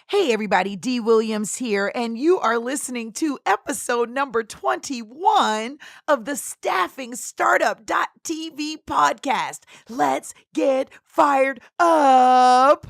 Hey everybody, Dee Williams here, and you are listening to episode number 21 of the Staffing Startup.tv podcast. Let's get fired up.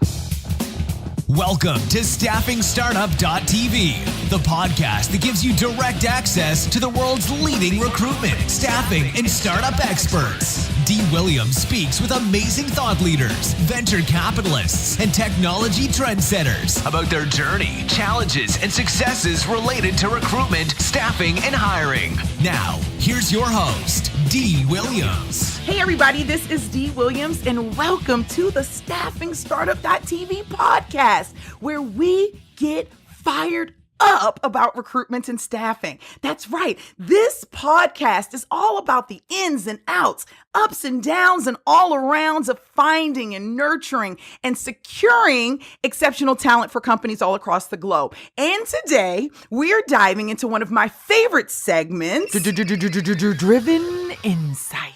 Welcome to Staffing Startup.tv, the podcast that gives you direct access to the world's leading recruitment, staffing, and startup experts. Dee Williams speaks with amazing thought leaders, venture capitalists, and technology trendsetters about their journey, challenges, and successes related to recruitment, staffing, and hiring. Now, here's your host, Dee Williams. Hey everybody, this is Dee Williams, and welcome to the Staffing Startup.tv podcast, where we get fired up about recruitment and staffing. That's right. This podcast is all about the ins and outs, ups and downs, and all arounds of finding and nurturing and securing exceptional talent for companies all across the globe. And today we're diving into one of my favorite segments, Driven Insights.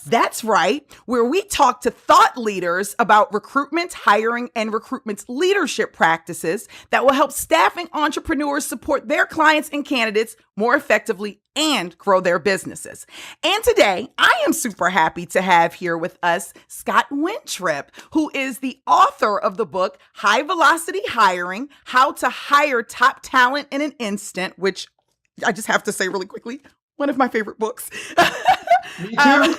That's right, where we talk to thought leaders about recruitment, hiring, and recruitment's leadership practices that will help staffing entrepreneurs support their clients and candidates more effectively and grow their businesses. And today, I am super happy to have here with us Scott Wintrip, who is the author of the book, High Velocity Hiring, How to Hire Top Talent in an Instant, which I just have to say really quickly, one of my favorite books. Me too.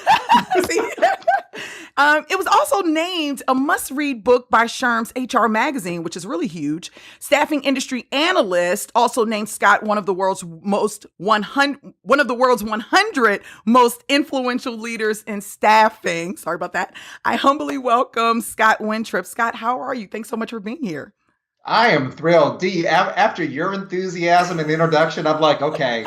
It was also named a must-read book by Sherm's HR Magazine, which is really huge. Staffing industry analyst also named Scott one of the world's 100 most influential leaders in staffing. Sorry about that. I humbly welcome Scott Wintrip. Scott, how are you? Thanks so much for being here. I am thrilled. Dee, after your enthusiasm and introduction, I'm like, okay,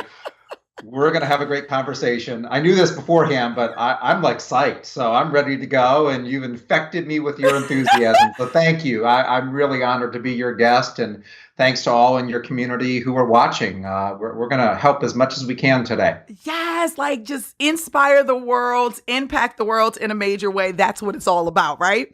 we're going to have a great conversation. I knew this beforehand, but I'm like psyched. So I'm ready to go. And you've infected me with your enthusiasm. So thank you. I'm really honored to be your guest. And thanks to all in your community who are watching. We're going to help as much as we can today. Yes, like just inspire the world, impact the world in a major way. That's what it's all about, right?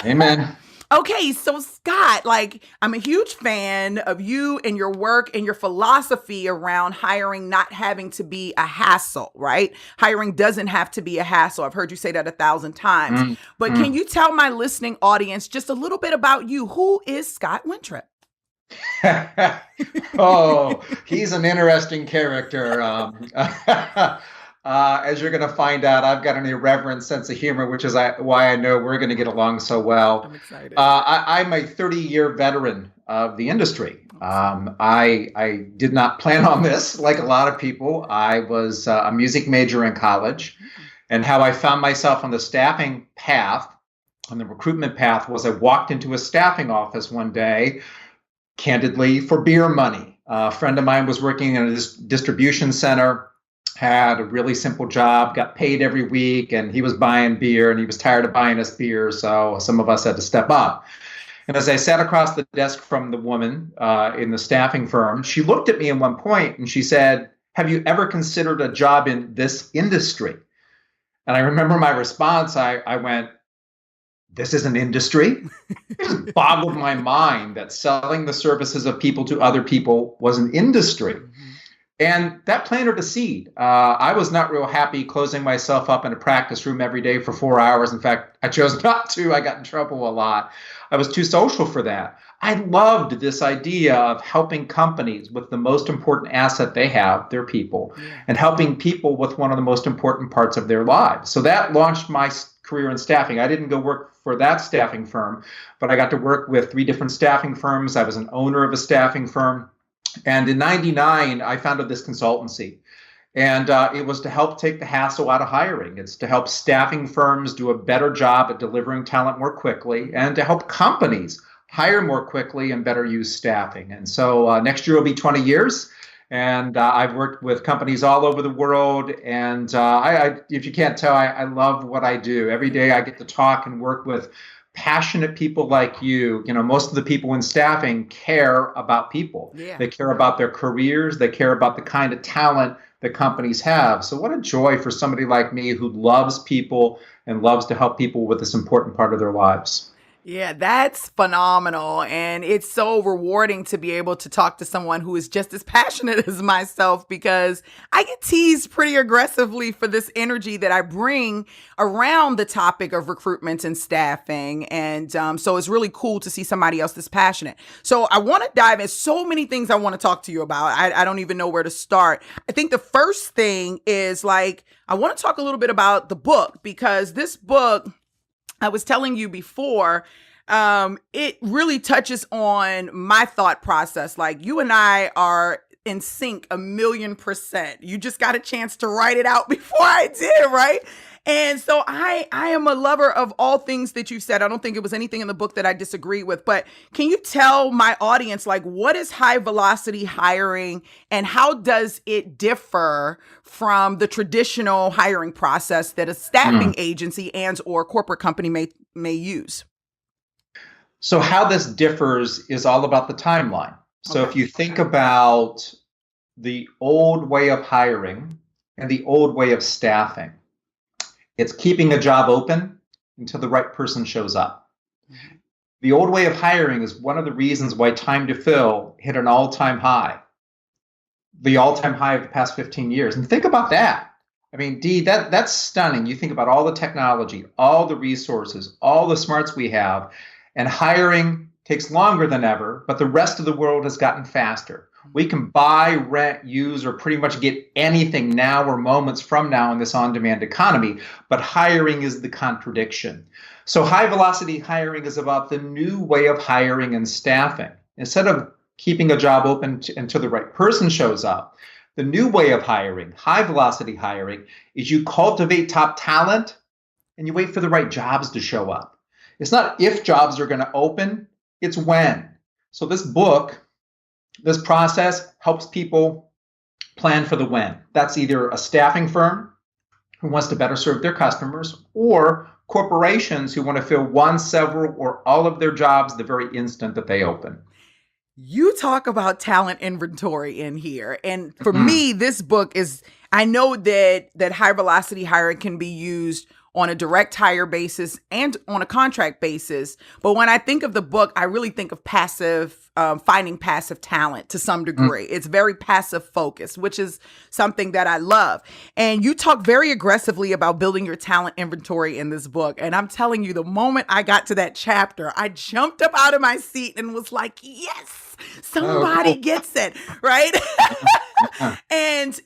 Amen. Okay, so Scott, I'm a huge fan of you and your work and your philosophy around hiring not having to be a hassle, right? Hiring doesn't have to be a hassle. I've heard you say that 1,000 times. But can you tell my listening audience just a little bit about you? Who is Scott Wintrip? Oh, he's an interesting character. As you're going to find out, I've got an irreverent sense of humor, which is why I know we're going to get along so well. I'm excited. I'm a 30-year veteran of the industry. I did not plan on this like a lot of people. I was a music major in college, and how I found myself on the staffing path, on the recruitment path, was I walked into a staffing office one day, candidly, for beer money. A friend of mine was working in a distribution center, had a really simple job, got paid every week, and he was buying beer, and he was tired of buying us beer, so some of us had to step up. And as I sat across the desk from the woman in the staffing firm, she looked at me at one point and she said, "Have you ever considered a job in this industry?" And I remember my response, I went, "This is an industry?" It just boggled my mind that selling the services of people to other people was an industry. And that planted a seed. I was not real happy closing myself up in a practice room every day for 4 hours. In fact, I chose not to. I got in trouble a lot. I was too social for that. I loved this idea of helping companies with the most important asset they have, their people, and helping people with one of the most important parts of their lives. So that launched my career in staffing. I didn't go work for that staffing firm, but I got to work with 3 different staffing firms. I was an owner of a staffing firm. And in '99, I founded this consultancy. And it was to help take the hassle out of hiring. It's to help staffing firms do a better job at delivering talent more quickly, and to help companies hire more quickly and better use staffing. And so next year will be 20 years. And I've worked with companies all over the world. And if you can't tell, I love what I do. Every day I get to talk and work with passionate people like you. You know, most of the people in staffing care about people. Yeah. They care about their careers. They care about the kind of talent that companies have. So what a joy for somebody like me who loves people and loves to help people with this important part of their lives. Yeah, that's phenomenal. And it's so rewarding to be able to talk to someone who is just as passionate as myself, because I get teased pretty aggressively for this energy that I bring around the topic of recruitment and staffing. And so it's really cool to see somebody else that's passionate. So I want to dive in. So many things I want to talk to you about. I don't even know where to start. I think the first thing is like, I want to talk a little bit about the book, because this book, I was telling you before, it really touches on my thought process. Like, you and I are in sync 1,000,000%. You just got a chance to write it out before I did, right? And so I am a lover of all things that you said. I don't think it was anything in the book that I disagree with, but can you tell my audience, like, what is high velocity hiring and how does it differ from the traditional hiring process that a staffing agency and or corporate company may use? So how this differs is all about the timeline. So if you think about the old way of hiring and the old way of staffing, it's keeping a job open until the right person shows up. The old way of hiring is one of the reasons why time to fill hit an all-time high, the all-time high of the past 15 years. And think about that. I mean, Dee, that's stunning. You think about all the technology, all the resources, all the smarts we have, and hiring takes longer than ever, but the rest of the world has gotten faster. We can buy, rent, use, or pretty much get anything now or moments from now in this on-demand economy, but hiring is the contradiction. So high velocity hiring is about the new way of hiring and staffing. Instead of keeping a job open until the right person shows up, the new way of hiring, high velocity hiring, is you cultivate top talent and you wait for the right jobs to show up. It's not if jobs are going to open, it's when. So this book, this process helps people plan for the when. That's either a staffing firm who wants to better serve their customers, or corporations who want to fill one, several, or all of their jobs the very instant that they open. You talk about talent inventory in here. And for me, this book is, I know that high velocity hiring can be used on a direct hire basis and on a contract basis. But when I think of the book, I really think of finding passive talent to some degree. It's very passive focused, which is something that I love. And you talk very aggressively about building your talent inventory in this book. And I'm telling you, the moment I got to that chapter, I jumped up out of my seat and was like, yes, somebody gets it, right? And,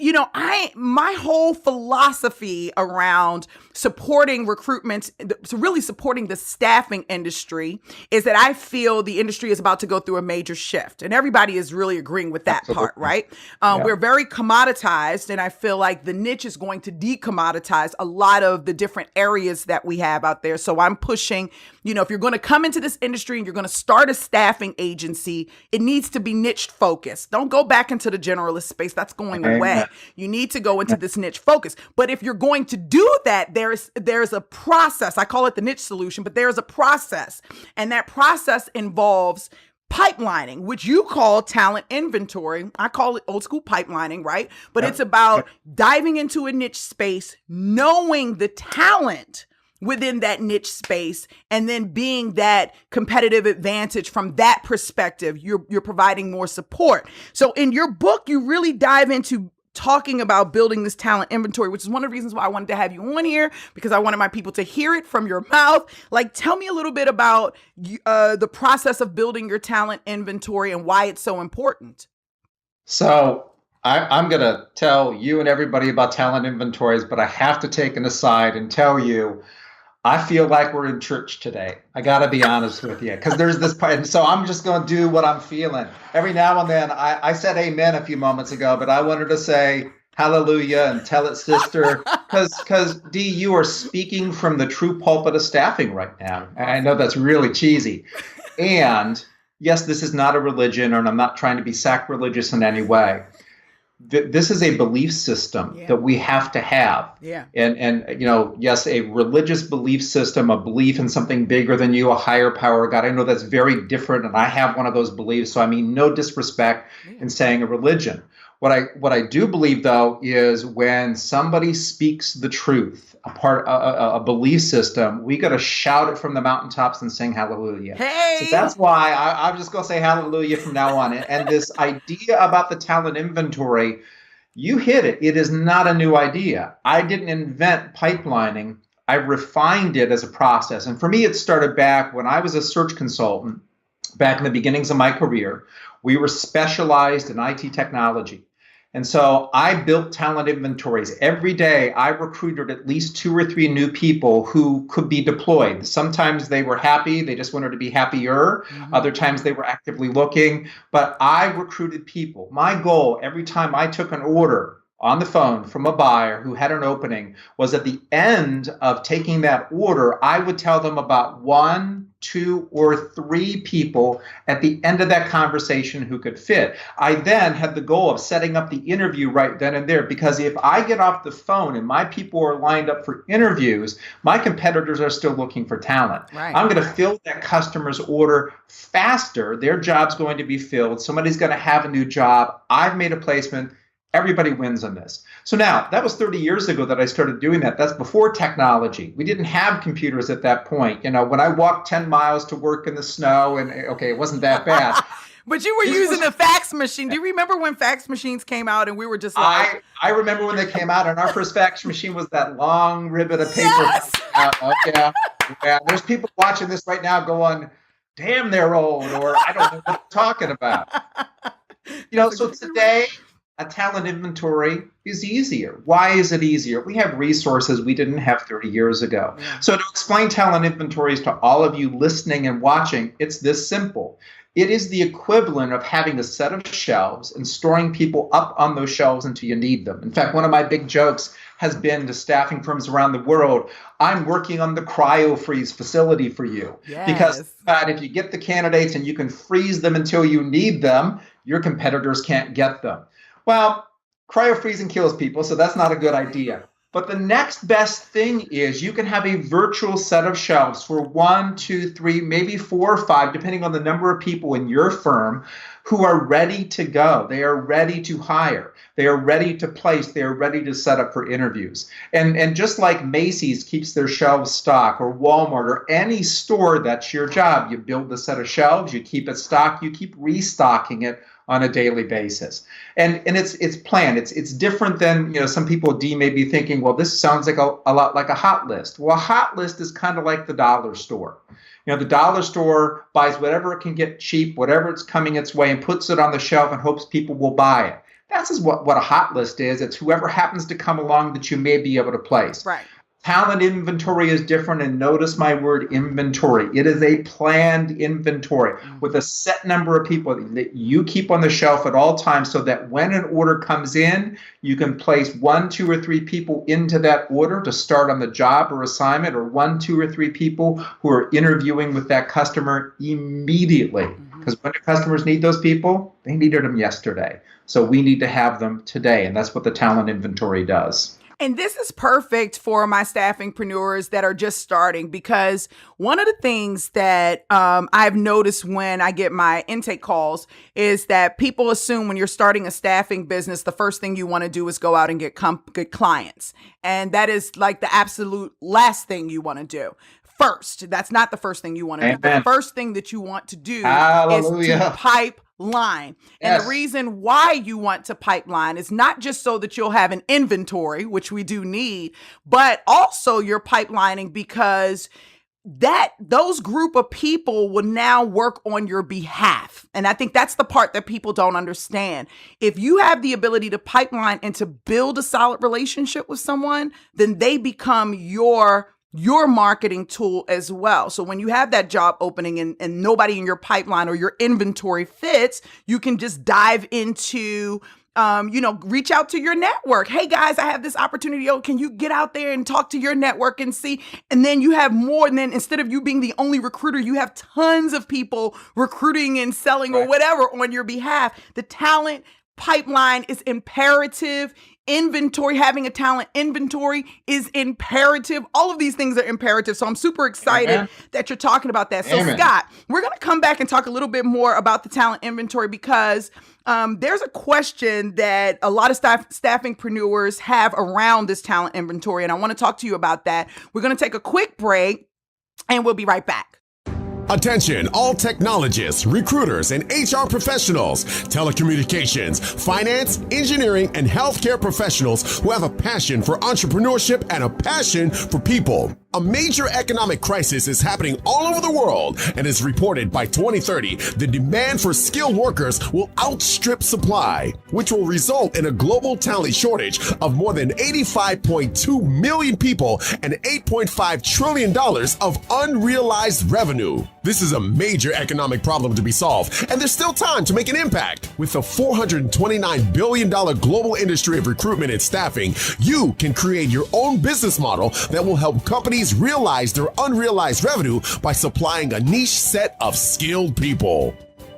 my whole philosophy around supporting recruitment, so really supporting the staffing industry, is that I feel the industry is about to go through a major shift. And everybody is really agreeing with that part, right? We're very commoditized, and I feel like the niche is going to decommoditize a lot of the different areas that we have out there. So I'm pushing, if you're going to come into this industry and you're going to start a staffing agency, it needs to be niche focused. Don't go back into the generalist space. That's going away. You need to go into this niche focus. But if you're going to do that, there's a process. I call it the niche solution, but there's a process. And that process involves pipelining, which you call talent inventory. I call it old school pipelining, right? But it's about diving into a niche space, knowing the talent within that niche space, and then being that competitive advantage from that perspective. You're providing more support. So in your book, you really dive into talking about building this talent inventory, which is one of the reasons why I wanted to have you on here, because I wanted my people to hear it from your mouth. Like, tell me a little bit about the process of building your talent inventory and why it's so important. So I'm going to tell you and everybody about talent inventories, but I have to take an aside and tell you, I feel like we're in church today. I got to be honest with you, because there's this part. And so I'm just going to do what I'm feeling. Every now and then, I said amen a few moments ago, but I wanted to say hallelujah and tell it, sister, because Dee, you are speaking from the true pulpit of staffing right now. I know that's really cheesy. And yes, this is not a religion, and I'm not trying to be sacrilegious in any way. This is a belief system that we have to have. And yes, a religious belief system, a belief in something bigger than you, a higher power, God, I know that's very different, and I have one of those beliefs. So I mean, no disrespect in saying a religion. What I do believe, though, is when somebody speaks the truth, a belief system, we got to shout it from the mountaintops and sing hallelujah. So Hey, that's why I'm just going to say hallelujah from now on. And this idea about the talent inventory, you hit it. It is not a new idea. I didn't invent pipelining. I refined it as a process. And for me, it started back when I was a search consultant, back in the beginnings of my career. We were specialized in IT technology. And so I built talent inventories. Every day, I recruited at least 2 or 3 new people who could be deployed. Sometimes they were happy. They just wanted to be happier. Other times they were actively looking. But I recruited people. My goal every time I took an order on the phone from a buyer who had an opening was at the end of taking that order, I would tell them about 1, 2, or 3 people at the end of that conversation who could fit. I then had the goal of setting up the interview right then and there, because if I get off the phone and my people are lined up for interviews, my competitors are still looking for talent. Right. I'm going to fill that customer's order faster. Their job's going to be filled. Somebody's going to have a new job. I've made a placement. Everybody wins on this. So now, that was 30 years ago that I started doing that. That's before technology. We didn't have computers at that point. You know, when I walked 10 miles to work in the snow, and okay, it wasn't that bad. But you were using the fax machine. Do you remember when fax machines came out and we were just like... I remember when they came out, and our first fax machine was that long ribbon of paper. Yes! Yeah. There's people watching this right now going, damn, they're old, or I don't know what they're talking about. You know, so today, a talent inventory is easier. Why is it easier? We have resources we didn't have 30 years ago. Yeah. So to explain talent inventories to all of you listening and watching, it's this simple. It is the equivalent of having a set of shelves and storing people up on those shelves until you need them. In fact, one of my big jokes has been to staffing firms around the world, I'm working on the cryo freeze facility for you. Yes. Because if you get the candidates and you can freeze them until you need them, your competitors can't get them. Well, cryo freezing kills people, so that's not a good idea. But the next best thing is you can have a virtual set of shelves for 1, 2, 3, maybe 4 or 5, depending on the number of people in your firm who are ready to go. They are ready to hire. They are ready to place. They are ready to set up for interviews. And just like Macy's keeps their shelves stocked, or Walmart, or any store, that's your job. You build the set of shelves, you keep it stocked, you keep restocking it on a daily basis. And it's planned. It's different than, you know, some people may be thinking, well, this sounds like a lot like a hot list. Well, a hot list is kind of like the dollar store. You know, the dollar store buys whatever it can get cheap, whatever it's coming its way, and puts it on the shelf and hopes people will buy it. That's what a hot list is. It's whoever happens to come along that you may be able to place. Right. Talent inventory is different, and notice my word inventory. It is a planned inventory with a set number of people that you keep on the shelf at all times, so that when an order comes in, you can place 1, 2, or 3 people into that order to start on the job or assignment, or 1, 2, or 3 people who are interviewing with that customer immediately. Because when the customers need those people, they needed them yesterday. So we need to have them today, and that's what the talent inventory does. And this is perfect for my staffingpreneurs that are just starting, because one of the things that I've noticed when I get my intake calls is that people assume when you're starting a staffing business, the first thing you want to do is go out and get clients. And that is like the absolute last thing you want to do. First, that's not the first thing you want to do. The first thing that you want to do is to pipeline. And Yes. the reason why you want to pipeline is not just so that you'll have an inventory, which we do need, but also you're pipelining because those group of people will now work on your behalf. And I think that's the part that people don't understand. If you have the ability to pipeline and to build a solid relationship with someone, then they become your marketing tool as well. So when you have that job opening and nobody in your pipeline or your inventory fits, you can just dive into, reach out to your network. Hey guys, I have this opportunity. Oh, can you get out there and talk to your network and see? And then you have more. And then instead of you being the only recruiter, you have tons of people recruiting and selling or whatever on your behalf. The talent pipeline is imperative. Inventory, having a talent inventory is imperative. All of these things are imperative. So I'm super excited that you're talking about that. So Scott, we're going to come back and talk a little bit more about the talent inventory because there's a question that a lot of staffingpreneurs have around this talent inventory. And I want to talk to you about that. We're going to take a quick break and we'll be right back. Attention, all technologists, recruiters, and HR professionals, telecommunications, finance, engineering, and healthcare professionals who have a passion for entrepreneurship and a passion for people. A major economic crisis is happening all over the world and is reported by 2030, the demand for skilled workers will outstrip supply, which will result in a global talent shortage of more than 85.2 million people and $8.5 trillion of unrealized revenue. This is a major economic problem to be solved, and there's still time to make an impact. With the $429 billion global industry of recruitment and staffing, you can create your own business model that will help companies realize their unrealized revenue by supplying a niche set of skilled people.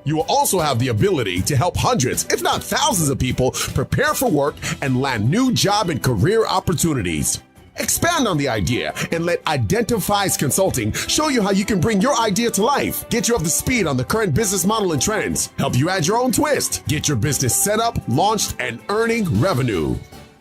You will also have the ability to help hundreds, if not thousands of people prepare for work and land new job and career opportunities. Expand on the idea and let Identifies Consulting show you how you can bring your idea to life, get you up to speed on the current business model and trends, help you add your own twist, get your business set up, launched, and earning revenue.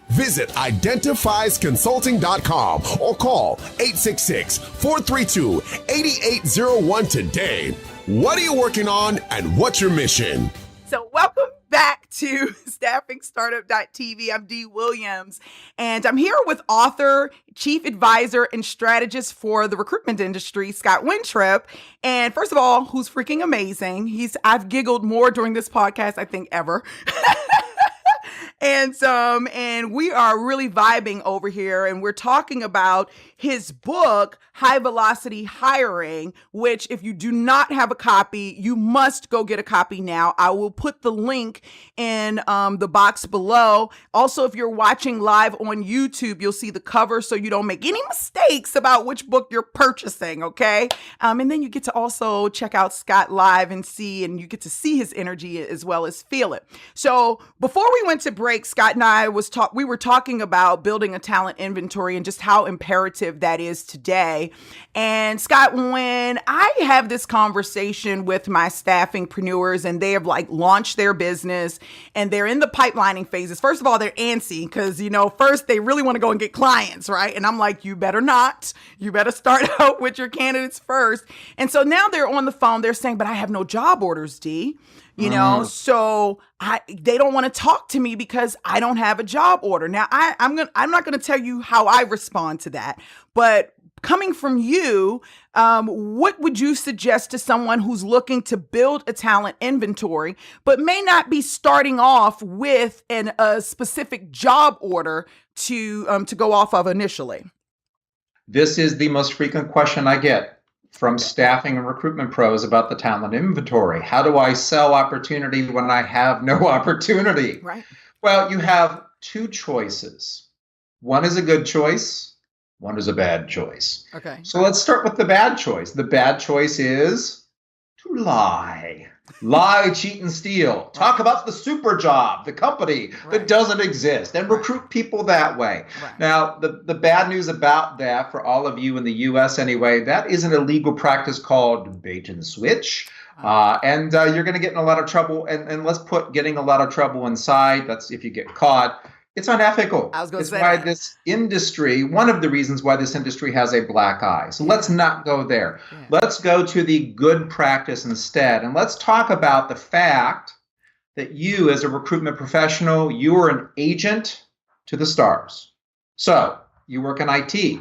Visit identifiesconsulting.com or call 866-432-8801 today. What are you working on and what's your mission? So welcome back to staffingstartup.tv. I'm Dee Williams, and I'm here with author, chief advisor, and strategist for the recruitment industry, Scott Wintrip. And first of all, who's freaking amazing. I've giggled more during this podcast, I think, ever. And we are really vibing over here, and we're talking about his book, High Velocity Hiring, which if you do not have a copy, you must go get a copy now. I will put the link in the box below. Also, if you're watching live on YouTube, you'll see the cover so you don't make any mistakes about which book you're purchasing, okay? And then you get to also check out Scott live and you get to see his energy as well as feel it. So before we went to break, Scott and I we were talking about building a talent inventory and just how imperative that is today. And Scott, when I have this conversation with my staffingpreneurs and they have launched their business and they're in the pipelining phases, first of all, they're antsy because, first they really want to go and get clients, right? And I'm like, you better not. You better start out with your candidates first. And so now they're on the phone. They're saying, but I have no job orders, Dee. So they don't want to talk to me because I don't have a job order. Now, I'm not going to tell you how I respond to that, but coming from you, what would you suggest to someone who's looking to build a talent inventory, but may not be starting off with a specific job order to go off of initially? This is the most frequent question I get from staffing and recruitment pros about the talent inventory. How do I sell opportunity when I have no opportunity? Right. Well, you have two choices. One is a good choice. One is a bad choice. Okay. So let's start with the bad choice. The bad choice is to lie. Lie, cheat, and steal. Talk about the super job, the company that doesn't exist, and recruit people that way. Right. Now, the bad news about that, for all of you in the U.S. anyway, that is an illegal practice called bait and switch. And you're going to get in a lot of trouble. And let's put getting a lot of trouble inside. That's if you get caught. It's unethical. I was going to say why that. This industry, one of the reasons why this industry has a black eye. So let's not go there. Yeah. Let's go to the good practice instead. And let's talk about the fact that you, as a recruitment professional, you are an agent to the stars. So you work in IT,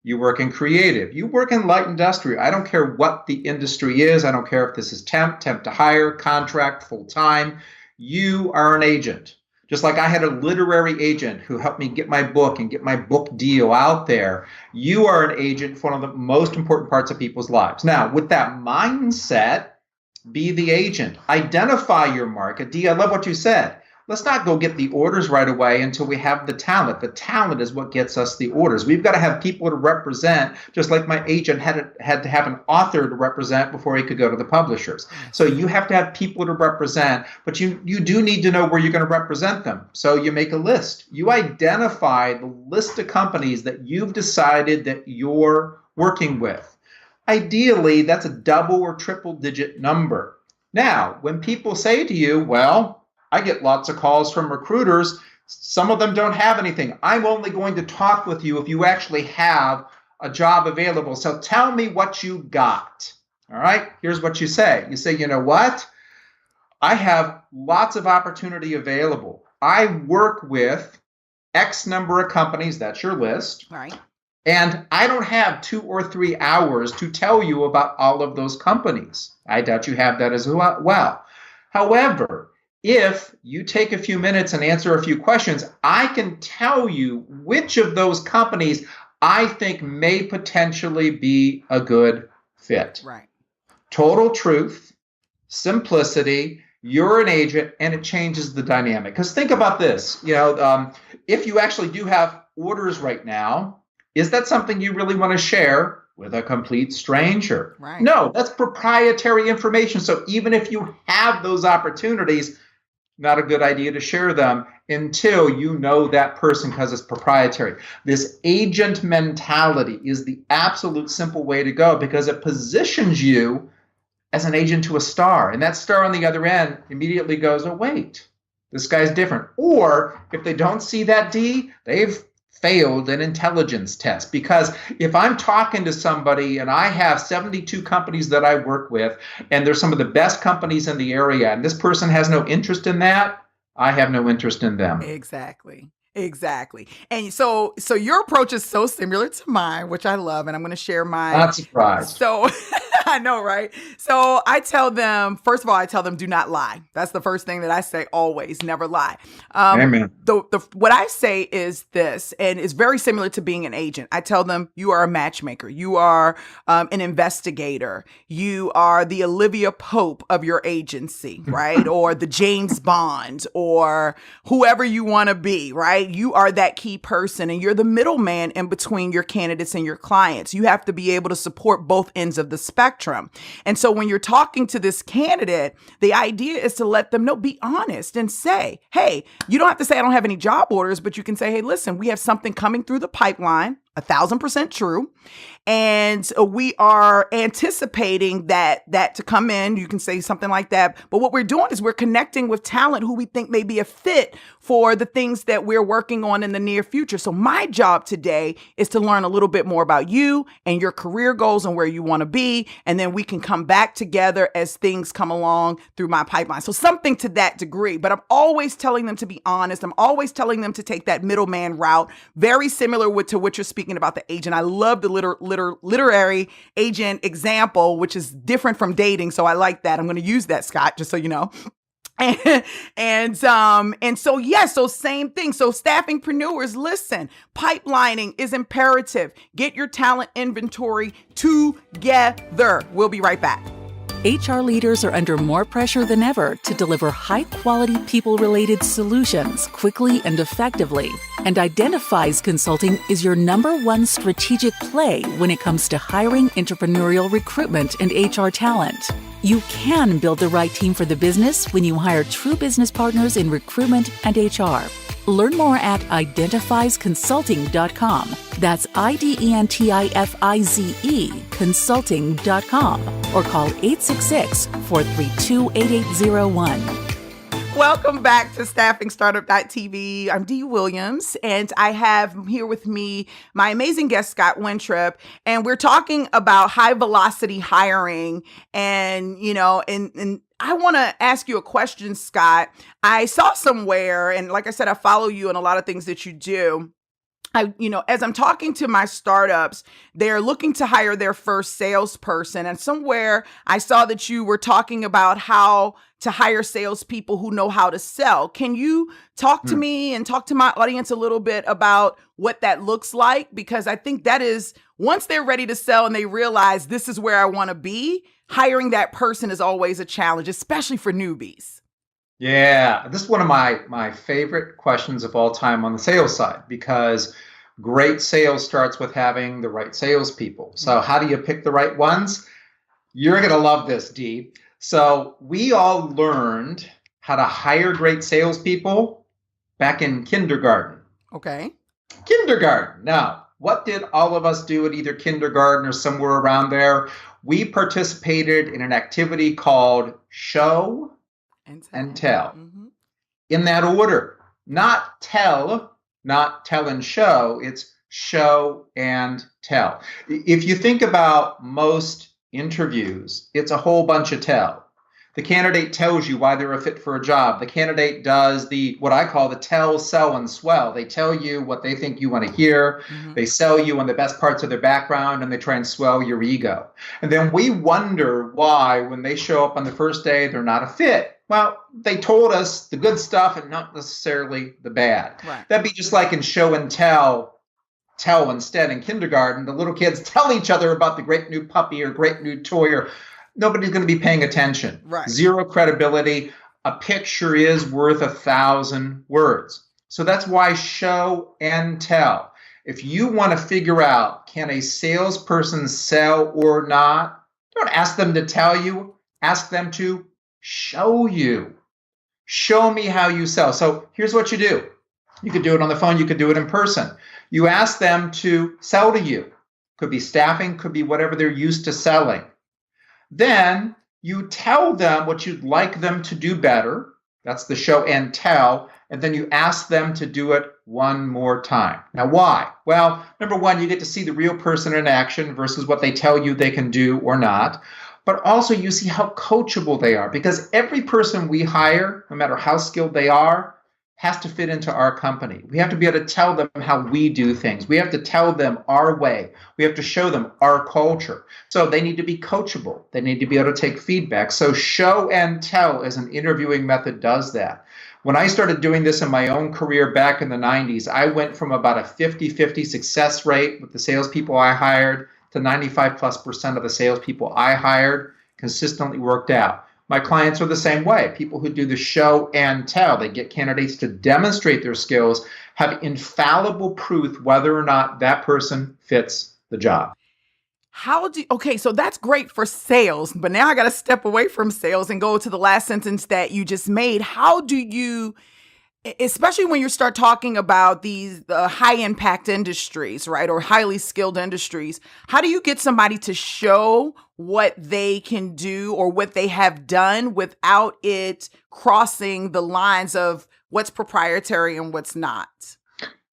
you work in creative, you work in light industrial. I don't care what the industry is. I don't care if this is temp to hire, contract, full time. You are an agent. Just like I had a literary agent who helped me get my book and get my book deal out there, you are an agent for one of the most important parts of people's lives. Now, with that mindset, be the agent. Identify your market. Dee, I love what you said. let's not go get the orders right away until we have the talent. The talent is what gets us the orders. We've got to have people to represent, just like my agent had to have an author to represent before he could go to the publishers. So you have to have people to represent, but you do need to know where you're going to represent them. So you make a list. You identify the list of companies that you've decided that you're working with. Ideally, that's a double or triple digit number. Now, when people say to you, well, I get lots of calls from recruiters, some of them don't have anything. I'm only going to talk with you if you actually have a job available. So tell me what you got. All right, here's what you say. You say, you know what? I have lots of opportunity available. I work with X number of companies, that's your list. Right. And I don't have 2 or 3 hours to tell you about all of those companies. I doubt you have that as well. However, if you take a few minutes and answer a few questions, I can tell you which of those companies I think may potentially be a good fit. Right. Total truth, simplicity, you're an agent, and it changes the dynamic. Because think about this, if you actually do have orders right now, is that something you really want to share with a complete stranger? Right. No, that's proprietary information. So even if you have those opportunities, not a good idea to share them until you know that person because it's proprietary. This agent mentality is the absolute simple way to go because it positions you as an agent to a star. And that star on the other end immediately goes, oh, wait, this guy's different. Or if they don't see that D, they've failed an intelligence test. Because if I'm talking to somebody and I have 72 companies that I work with, and they're some of the best companies in the area, and this person has no interest in that, I have no interest in them. Exactly. And so your approach is so similar to mine, which I love, and I'm going to share mine. Not surprised. So I know, right? So I tell them, first of all, do not lie. That's the first thing that I say, always, never lie. Amen. What I say is this, and it's very similar to being an agent. I tell them, you are a matchmaker. You are an investigator. You are the Olivia Pope of your agency, right? Or the James Bond, or whoever you want to be, right? You are that key person, and you're the middleman in between your candidates and your clients. You have to be able to support both ends of the spectrum. And so when you're talking to this candidate, the idea is to let them know, be honest and say, hey, you don't have to say I don't have any job orders, but you can say, hey, listen, we have something coming through the pipeline, 1,000% true. And we are anticipating that to come in. You can say something like that. But what we're doing is we're connecting with talent who we think may be a fit for the things that we're working on in the near future. So my job today is to learn a little bit more about you and your career goals and where you want to be. And then we can come back together as things come along through my pipeline. So something to that degree. But I'm always telling them to be honest. I'm always telling them to take that middleman route. Very similar to what you're speaking about the agent. I love the literary agent example, which is different from dating. So I like that. I'm going to use that, Scott, just so you know. So same thing. So staffingpreneurs, listen, pipelining is imperative. Get your talent inventory together. We'll be right back. HR leaders are under more pressure than ever to deliver high-quality people-related solutions quickly and effectively. And Identifies Consulting is your #1 strategic play when it comes to hiring entrepreneurial recruitment and HR talent. You can build the right team for the business when you hire true business partners in recruitment and HR. Learn more at identifiesconsulting.com. That's IDENTIFIZE consulting.com or call 866-432-8801. Welcome back to staffingstartup.tv. I'm Dee Williams, and I have here with me my amazing guest, Scott Wintrip, and we're talking about high velocity hiring. And, and I want to ask you a question, Scott. I saw somewhere, and like I said, I follow you in a lot of things that you do. As I'm talking to my startups, they're looking to hire their first salesperson. And somewhere I saw that you were talking about how to hire salespeople who know how to sell. Can you talk to me and talk to my audience a little bit about what that looks like? Because I think that is, once they're ready to sell and they realize this is where I want to be, hiring that person is always a challenge, especially for newbies. Yeah, this is one of my favorite questions of all time on the sales side, because great sales starts with having the right salespeople. So how do you pick the right ones? You're going to love this, Dee. So we all learned how to hire great salespeople back in kindergarten. Okay. Kindergarten. Now, what did all of us do at either kindergarten or somewhere around there? We participated in an activity called show and tell. In that order. Not tell and show. It's show and tell. If you think about most interviews, it's a whole bunch of tell. The candidate tells you why they're a fit for a job. The candidate does what I call the tell, sell, and swell. They tell you what they think you want to hear. They sell you on the best parts of their background, and they try and swell your ego. And then we wonder why, when they show up on the first day, they're not a fit. Well, they told us the good stuff and not necessarily the bad. Right. That'd be just like in show and tell instead in kindergarten. The little kids tell each other about the great new puppy or great new toy, or nobody's going to be paying attention. Right. Zero credibility. A picture is worth 1,000 words. So that's why show and tell. If you want to figure out, can a salesperson sell or not, don't ask them to tell you. Ask them to show you. Show me how you sell. So here's what you do. You could do it on the phone. You could do it in person. You ask them to sell to you. Could be staffing, could be whatever they're used to selling. Then you tell them what you'd like them to do better. That's the show and tell. And then you ask them to do it one more time. Now, why? Well, number one, you get to see the real person in action versus what they tell you they can do or not. But also you see how coachable they are, because every person we hire, no matter how skilled they are, has to fit into our company. We have to be able to tell them how we do things. We have to tell them our way. We have to show them our culture. So they need to be coachable. They need to be able to take feedback. So show and tell as an interviewing method does that. When I started doing this in my own career back in the 90s, I went from about a 50-50 success rate with the salespeople I hired to 95+% of the salespeople I hired consistently worked out. My clients are the same way. People who do the show and tell, they get candidates to demonstrate their skills, have infallible proof whether or not that person fits the job. Okay, so that's great for sales, but now I got to step away from sales and go to the last sentence that you just made. How do you, especially when you start talking about these high impact industries, right, or highly skilled industries, how do you get somebody to show what they can do or what they have done without it crossing the lines of what's proprietary and what's not?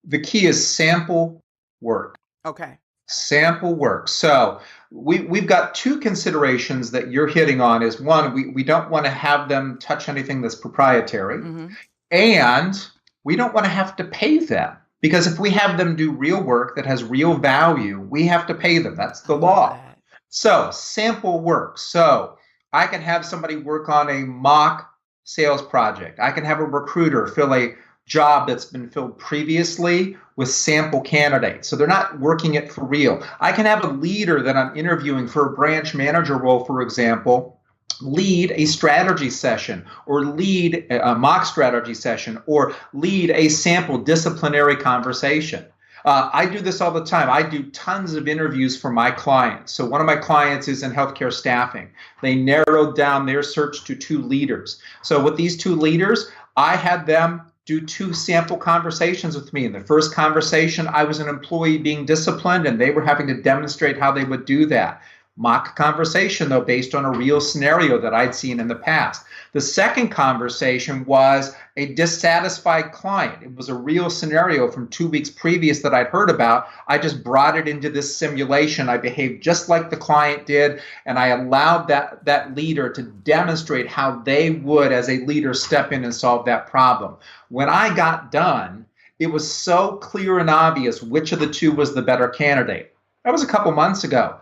The key is sample work. Okay. Sample work. So we've got two considerations that you're hitting on. Is one, we don't want to have them touch anything that's proprietary. And we don't want to have to pay them, because if we have them do real work that has real value, we have to pay them. That's the law. So sample work. So I can have somebody work on a mock sales project. I can have a recruiter fill a job that's been filled previously with sample candidates. So they're not working it for real. I can have a leader that I'm interviewing for a branch manager role, for example, lead a strategy session or lead a mock strategy session or lead a sample disciplinary conversation. I do this all the time. I do tons of interviews for my clients. So one of my clients is in healthcare staffing. They narrowed down their search to 2 leaders. So with these 2 leaders, I had them do 2 sample conversations with me. In the first conversation, I was an employee being disciplined, and they were having to demonstrate how they would do that. Mock conversation, though, based on a real scenario that I'd seen in the past. The second conversation was a dissatisfied client. It was a real scenario from 2 weeks previous that I'd heard about. I just brought it into this simulation. I behaved just like the client did, and I allowed that leader to demonstrate how they would, as a leader, step in and solve that problem. When I got done, it was so clear and obvious which of the 2 was the better candidate. That was a couple months ago.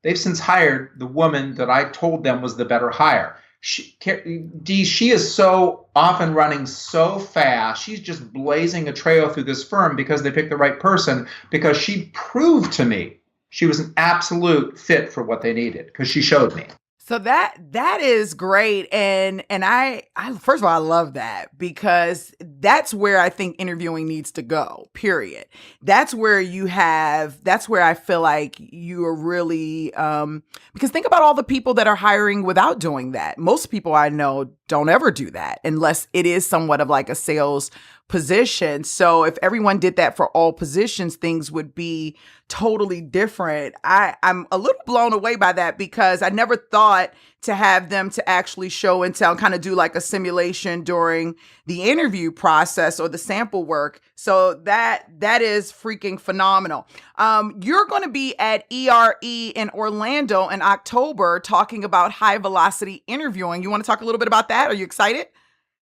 They've since hired the woman that I told them was the better hire. She is so off and running so fast. She's just blazing a trail through this firm because they picked the right person, because she proved to me she was an absolute fit for what they needed, because she showed me. So that is great. And I first of all, I love that because that's where I think interviewing needs to go, period. That's where I feel like you are really, because think about all the people that are hiring without doing that. Most people I know don't ever do that unless it is somewhat of like a sales position. So if everyone did that for all positions, things would be totally different. I'm a little blown away by that because I never thought to have them to actually show and tell, kind of do like a simulation during the interview process or the sample work. So that is freaking phenomenal. You're going to be at ERE in Orlando in October talking about high velocity interviewing. You want to talk a little bit about that? Are you excited?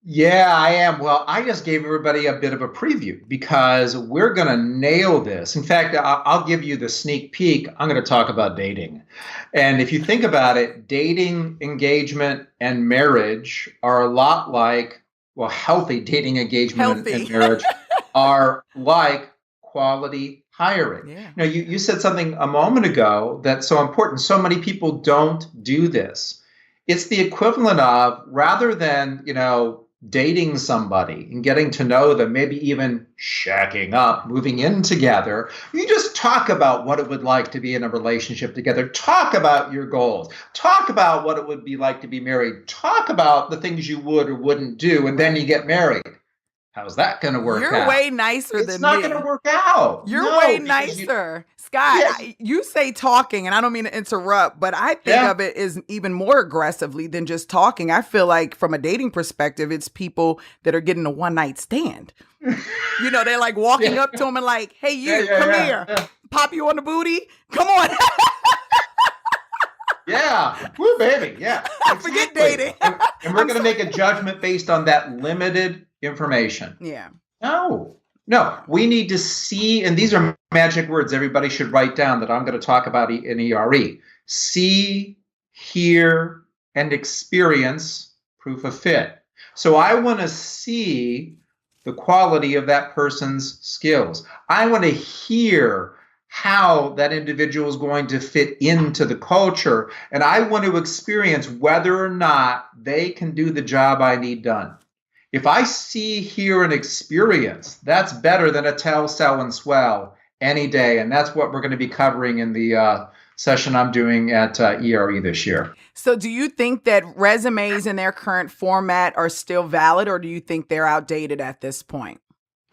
Yeah, I am. Well, I just gave everybody a bit of a preview because we're going to nail this. In fact, I'll give you the sneak peek. I'm going to talk about dating. And if you think about it, dating, engagement, and marriage are a lot like, well, healthy dating, engagement, and marriage are like quality hiring. Yeah. Now, you said something a moment ago that's so important. So many people don't do this. It's the equivalent of, rather than, dating somebody and getting to know them, maybe even shacking up, moving in together, you just talk about what it would like to be in a relationship together. Talk about your goals. Talk about what it would be like to be married. Talk about the things you would or wouldn't do, and then you get married. How's that going to work out? You're way nicer than me. It's not going to work out. You're way nicer. Scott, Yes. you say talking, and I don't mean to interrupt, but I think of it as even more aggressively than just talking. I feel like from a dating perspective, it's people that are getting a one-night stand. They're like walking up to them and like, hey, come here. Yeah. Pop you on the booty. Come on. Yeah. Woo, baby. Yeah. Exactly. Forget dating. and we're going to make a judgment based on that limited information. Yeah. No, we need to see, and these are magic words everybody should write down that I'm going to talk about in ERE. See, hear, and experience proof of fit. So I want to see the quality of that person's skills. I want to hear how that individual is going to fit into the culture. And I want to experience whether or not they can do the job I need done. If I see, hear, and experience, that's better than a tell, sell, and swell any day. And that's what we're going to be covering in the session I'm doing at ERE this year. So do you think that resumes in their current format are still valid, or do you think they're outdated at this point?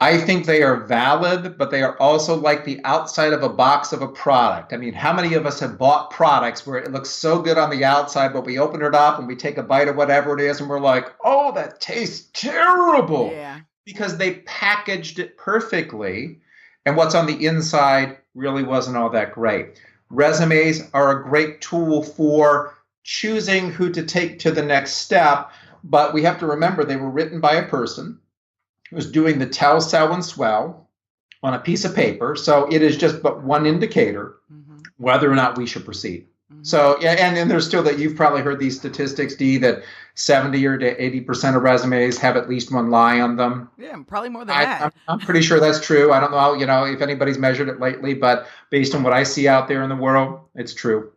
I think they are valid, but they are also like the outside of a box of a product. I mean, how many of us have bought products where it looks so good on the outside, but we open it up and we take a bite of whatever it is and we're like, oh, that tastes terrible. Yeah. Because they packaged it perfectly and what's on the inside really wasn't all that great. Resumes are a great tool for choosing who to take to the next step, but we have to remember they were written by a person was doing the tell, sell, and swell on a piece of paper. So it is just but one indicator whether or not we should proceed. So, yeah, and there's still that you've probably heard these statistics, Dee, that 70 or to 80% of resumes have at least one lie on them. Yeah, probably more than that. I'm pretty sure that's true. I don't know, if anybody's measured it lately, but based on what I see out there in the world, it's true.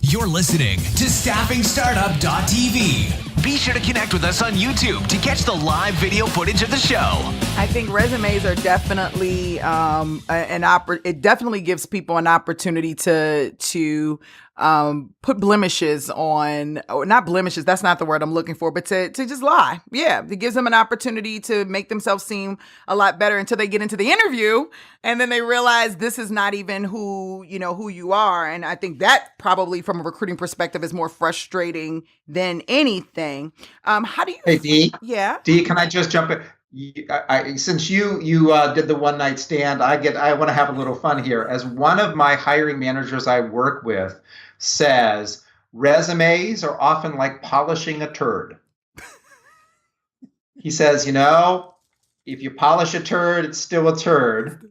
You're listening to StaffingStartup.tv. Be sure to connect with us on YouTube to catch the live video footage of the show. I think resumes are definitely it definitely gives people an opportunity to put blemishes on, or not blemishes, that's not the word I'm looking for, but to just lie. Yeah, it gives them an opportunity to make themselves seem a lot better until they get into the interview and then they realize this is not even who you are. And I think that probably from a recruiting perspective is more frustrating than anything. How do you... Hey, Dee? Yeah? Dee, can I just jump in? Since you did the one night stand, I want to have a little fun here. As one of my hiring managers I work with says, resumes are often like polishing a turd. He says, if you polish a turd, it's still a turd.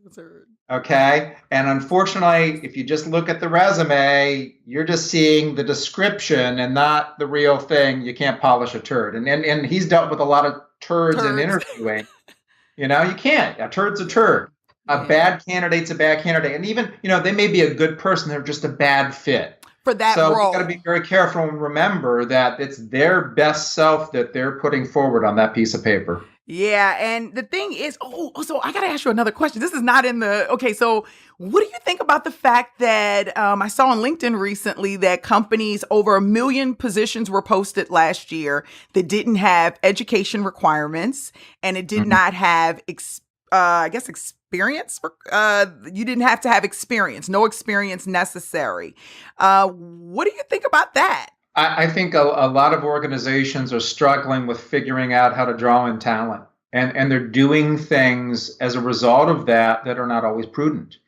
Okay. And unfortunately, if you just look at the resume, you're just seeing the description and not the real thing. You can't polish a turd. And he's dealt with a lot of turds in interviewing. You can't. A turd's a turd. A bad candidate's a bad candidate. And even, they may be a good person. They're just a bad fit. for that So role. you got to be very careful and remember that it's their best self that they're putting forward on that piece of paper. Yeah, and the thing is, so I got to ask you another question. This is not in the, okay, so what do you think about the fact that I saw on LinkedIn recently that companies, over 1 million positions were posted last year that didn't have education requirements, and it did not have, experience. You didn't have to have experience, no experience necessary. What do you think about that? I think a lot of organizations are struggling with figuring out how to draw in talent. And they're doing things as a result of that are not always prudent.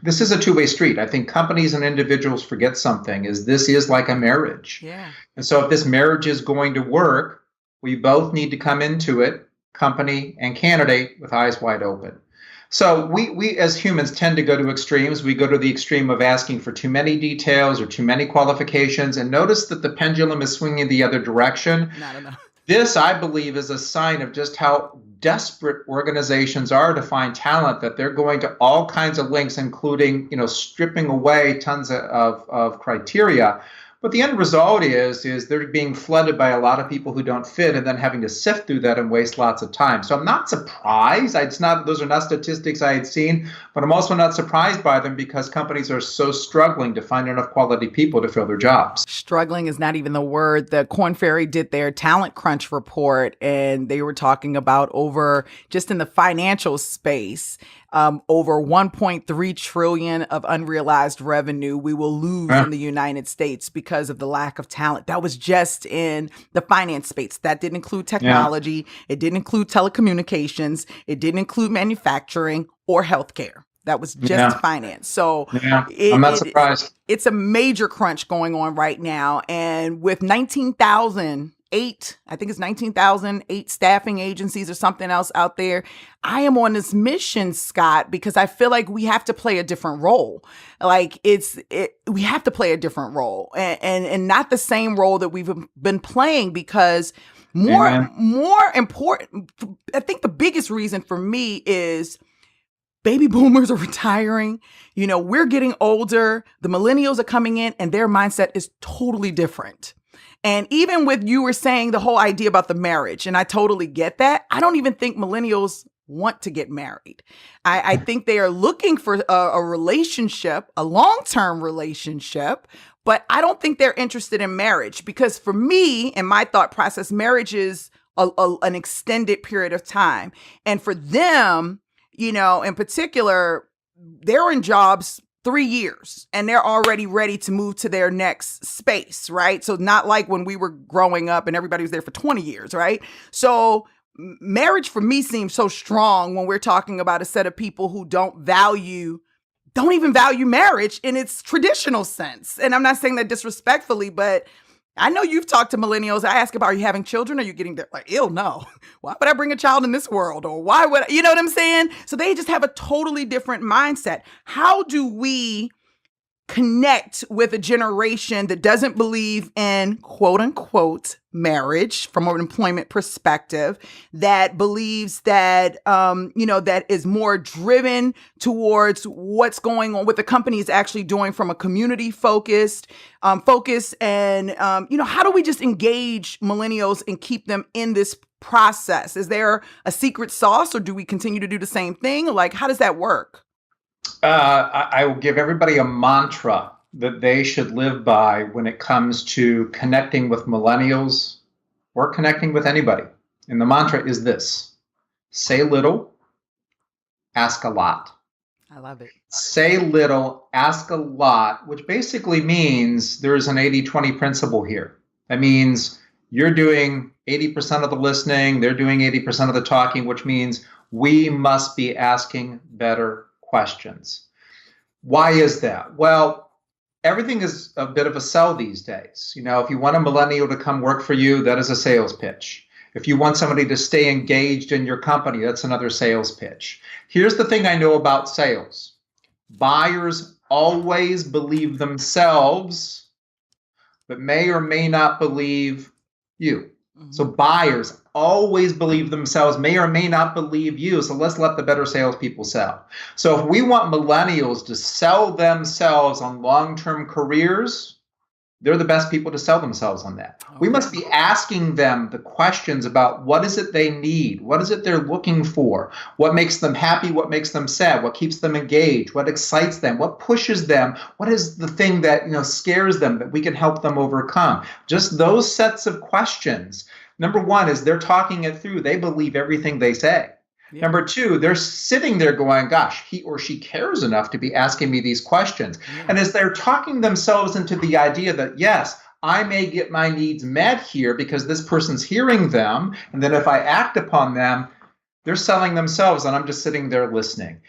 This is a two-way street. I think companies and individuals forget something, is this is like a marriage. Yeah. And so if this marriage is going to work, we both need to come into it, company and candidate, with eyes wide open. So we as humans tend to go to extremes. We go to the extreme of asking for too many details or too many qualifications. And notice that the pendulum is swinging the other direction. Not enough. This, I believe, is a sign of just how desperate organizations are to find talent, that they're going to all kinds of lengths, including, stripping away tons of criteria. But the end result is they're being flooded by a lot of people who don't fit, and then having to sift through that and waste lots of time. So I'm not surprised. Those are not statistics I had seen, but I'm also not surprised by them because companies are so struggling to find enough quality people to fill their jobs. Struggling is not even the word. The Korn Ferry did their talent crunch report, and they were talking about just in the financial space, over 1.3 trillion of unrealized revenue we will lose in the United States because of the lack of talent. That was just in the finance space. That didn't include technology. Yeah. It didn't include telecommunications. It didn't include manufacturing or healthcare. That was just finance. So I'm not surprised. It's a major crunch going on right now. And with 19,008 staffing agencies or something else out there, I am on this mission, Scott, because I feel like we have to play a different role. We have to play a different role and not the same role that we've been playing, because more important, I think the biggest reason for me is baby boomers are retiring. We're getting older. The millennials are coming in and their mindset is totally different. And even with you were saying the whole idea about the marriage, and I totally get that. I don't even think millennials want to get married. I think they are looking for a relationship, a long-term relationship, but I don't think they're interested in marriage, because for me, in my thought process, marriage is an extended period of time. And for them, in particular, they're in jobs 3 years and they're already ready to move to their next space, right? So not like when we were growing up and everybody was there for 20 years, right? So marriage for me seems so strong when we're talking about a set of people who don't even value marriage in its traditional sense. And I'm not saying that disrespectfully, but I know you've talked to millennials. I ask about, are you having children? Are you getting there? Like, ew, no. Why would I bring a child in this world? Or why would you know what I'm saying? So they just have a totally different mindset. How do we connect with a generation that doesn't believe in quote unquote marriage from an employment perspective, that believes that, that is more driven towards what's going on, what the company is actually doing from a community focus. And, how do we just engage millennials and keep them in this process? Is there a secret sauce, or do we continue to do the same thing? Like, how does that work? I will give everybody a mantra that they should live by when it comes to connecting with millennials or connecting with anybody. And the mantra is this: say little, ask a lot. I love it. Say little, ask a lot, which basically means there's an 80-20 principle here. That means you're doing 80% of the listening, they're doing 80% of the talking, which means we must be asking better questions. Why is that? Well, everything is a bit of a sell these days. If you want a millennial to come work for you, that is a sales pitch. If you want somebody to stay engaged in your company, that's another sales pitch. Here's the thing I know about sales. Buyers always believe themselves, but may or may not believe you. So buyers always believe themselves, may or may not believe you. So let's let the better salespeople sell. So if we want millennials to sell themselves on long-term careers, they're the best people to sell themselves on that. Okay. We must be asking them the questions about what is it they need? What is it they're looking for? What makes them happy? What makes them sad? What keeps them engaged? What excites them? What pushes them? What is the thing that scares them that we can help them overcome? Just those sets of questions. Number one is they're talking it through. They believe everything they say. Yeah. Number two, they're sitting there going, gosh, he or she cares enough to be asking me these questions. Yeah. And as they're talking themselves into the idea that, yes, I may get my needs met here because this person's hearing them. And then if I act upon them, they're selling themselves and I'm just sitting there listening.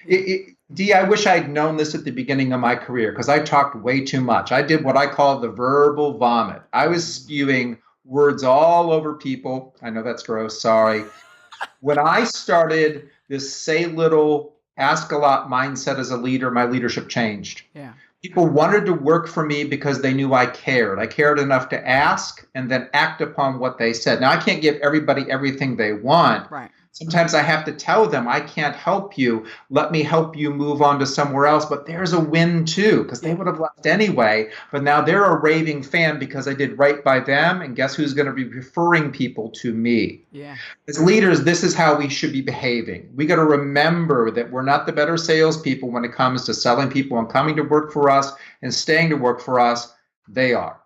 Dee, I wish I'd known this at the beginning of my career because I talked way too much. I did what I call the verbal vomit. I was spewing words all over people. I know that's gross, sorry. When I started this say little, ask a lot mindset as a leader, my leadership changed. Yeah. People wanted to work for me because they knew I cared. I cared enough to ask and then act upon what they said. Now, I can't give everybody everything they want. Right. Sometimes I have to tell them, I can't help you. Let me help you move on to somewhere else. But there's a win too, because they would have left anyway. But now they're a raving fan because I did right by them. And guess who's going to be referring people to me? Yeah. As leaders, this is how we should be behaving. We got to remember that we're not the better salespeople when it comes to selling people and coming to work for us and staying to work for us. They are.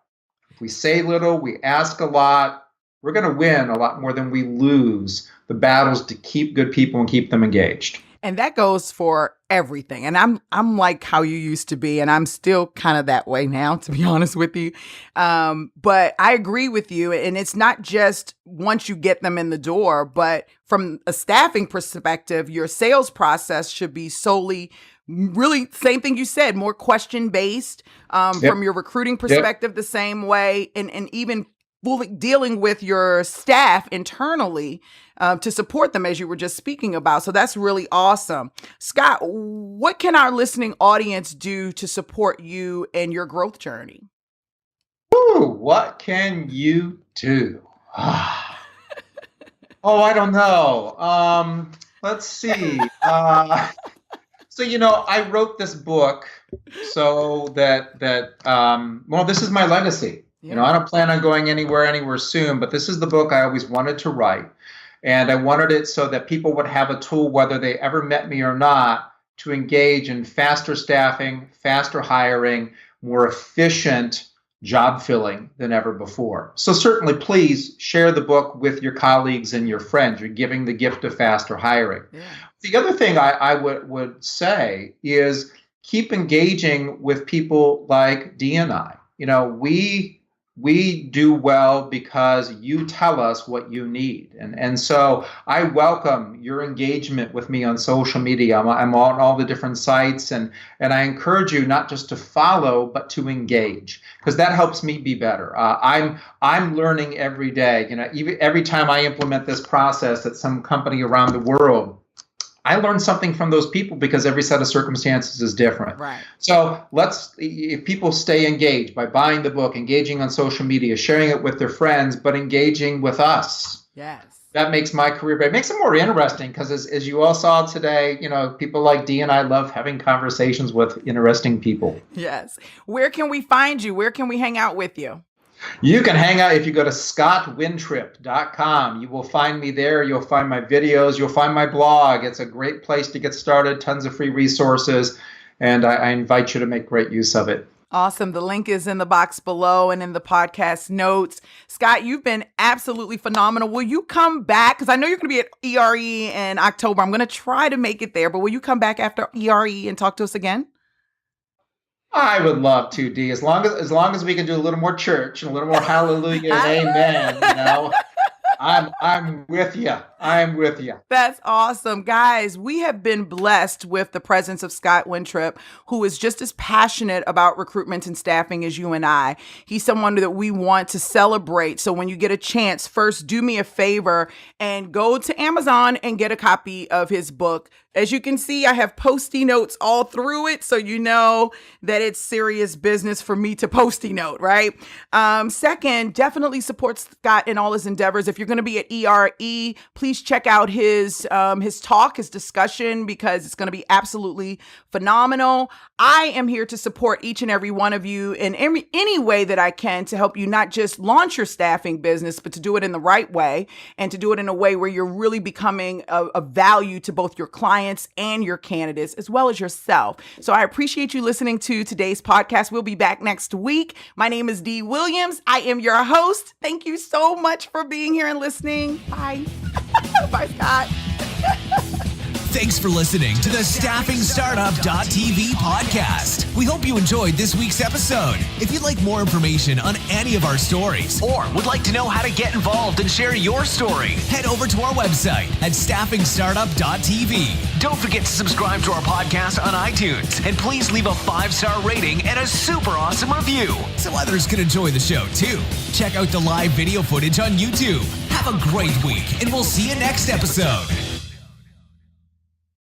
If we say little, we ask a lot, we're going to win a lot more than we lose the battles to keep good people and keep them engaged. And that goes for everything. And I'm like how you used to be, and I'm still kind of that way now, to be honest with you. But I agree with you. And it's not just once you get them in the door, but from a staffing perspective, your sales process should be solely really same thing you said, more question based, from your recruiting perspective, the same way, and even fully dealing with your staff internally to support them, as you were just speaking about. So that's really awesome. Scott, what can our listening audience do to support you in your growth journey? Ooh, what can you do? Oh, I don't know. Let's see. So, I wrote this book so that this is my legacy. Yeah. I don't plan on going anywhere soon, but this is the book I always wanted to write. And I wanted it so that people would have a tool, whether they ever met me or not, to engage in faster staffing, faster hiring, more efficient job filling than ever before. So certainly, please share the book with your colleagues and your friends. You're giving the gift of faster hiring. Yeah. The other thing I would say is keep engaging with people like Dee and I. We do well because you tell us what you need. And so I welcome your engagement with me on social media. I'm on all the different sites, and I encourage you not just to follow, but to engage, because that helps me be better. I'm learning every day. Even every time I implement this process at some company around the world, I learned something from those people because every set of circumstances is different. Right. So if people stay engaged by buying the book, engaging on social media, sharing it with their friends, but engaging with us. Yes. That makes my career better. It makes it more interesting because as you all saw today, people like Dee and I love having conversations with interesting people. Yes. Where can we find you? Where can we hang out with you? You can hang out if you go to scottwintrip.com. You will find me there. You'll find my videos. You'll find my blog. It's a great place to get started. Tons of free resources. And I invite you to make great use of it. Awesome. The link is in the box below and in the podcast notes. Scott, you've been absolutely phenomenal. Will you come back? Because I know you're going to be at ERE in October. I'm going to try to make it there. But will you come back after ERE and talk to us again? I would love to, Dee. As long as we can do a little more church and a little more hallelujah and amen, I'm with you. I'm with you. That's awesome. Guys, we have been blessed with the presence of Scott Wintrip, who is just as passionate about recruitment and staffing as you and I. He's someone that we want to celebrate. So when you get a chance, first do me a favor and go to Amazon and get a copy of his book, As you can see, I have Post-it notes all through it, so you know that it's serious business for me to Post-it note, right? Second, definitely support Scott in all his endeavors. If you're going to be at ERE, please check out his talk, his discussion, because it's going to be absolutely phenomenal. I am here to support each and every one of you in any way that I can to help you not just launch your staffing business, but to do it in the right way and to do it in a way where you're really becoming a value to both your clients and your candidates, as well as yourself. So I appreciate you listening to today's podcast. We'll be back next week. My name is Dee Williams. I am your host. Thank you so much for being here and listening. Bye. Bye, Scott. Thanks for listening to the StaffingStartup.tv podcast. We hope you enjoyed this week's episode. If you'd like more information on any of our stories or would like to know how to get involved and share your story, head over to our website at StaffingStartup.tv. Don't forget to subscribe to our podcast on iTunes and please leave a 5-star rating and a super awesome review so others can enjoy the show too. Check out the live video footage on YouTube. Have a great week and we'll see you next episode.